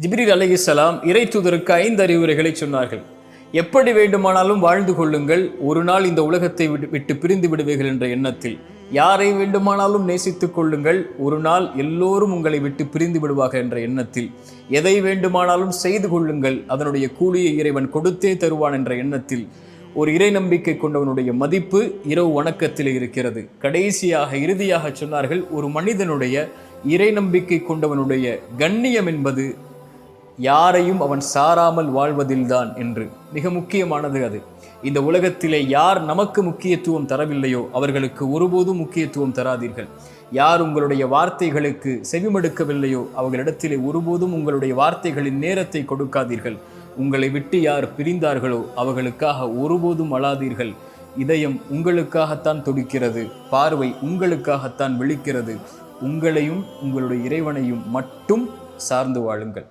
ஜிப்ரீல் அலைஹிஸ்ஸலாம் இறை தூதருக்கு 5 அறிவுரைகளை சொன்னார்கள். எப்படி வேண்டுமானாலும் வாழ்ந்து கொள்ளுங்கள், ஒரு நாள் இந்த உலகத்தை விட்டு பிரிந்து விடுவீர்கள் என்ற எண்ணத்தில். யாரை வேண்டுமானாலும் நேசித்துக் கொள்ளுங்கள், ஒரு நாள் எல்லோரும் உங்களை விட்டு பிரிந்து விடுவார்கள் என்ற எண்ணத்தில். எதை வேண்டுமானாலும் செய்து கொள்ளுங்கள், அதனுடைய கூலியை இறைவன் கொடுத்தே தருவான் என்ற எண்ணத்தில். ஒரு இறை நம்பிக்கை கொண்டவனுடைய மதிப்பு இரவு வணக்கத்தில் இருக்கிறது. கடைசியாக இறுதியாக சொன்னார்கள், ஒரு மனிதனுடைய இறை நம்பிக்கை கொண்டவனுடைய கண்ணியம் என்பது யாரையும் அவன் சாராமல் வாழ்வதில்தான் என்று. மிக முக்கியமானது அது. இந்த உலகத்திலே யார் நமக்கு முக்கியத்துவம் தரவில்லையோ அவர்களுக்கு ஒருபோதும் முக்கியத்துவம் தராதீர்கள். யார் உங்களுடைய வார்த்தைகளுக்கு செவிமடுக்கவில்லையோ அவர்களிடத்திலே ஒருபோதும் உங்களுடைய வார்த்தைகளின் நேரத்தை கொடுக்காதீர்கள். உங்களை விட்டு யார் பிரிந்தார்களோ அவர்களுக்காக ஒருபோதும் அழாதீர்கள். இதயம் உங்களுக்காகத்தான் துடிக்கிறது, பார்வை உங்களுக்காகத்தான் விழிக்கிறது. உங்களையும் உங்களுடைய இறைவனையும் மட்டும் சார்ந்து வாழுங்கள்.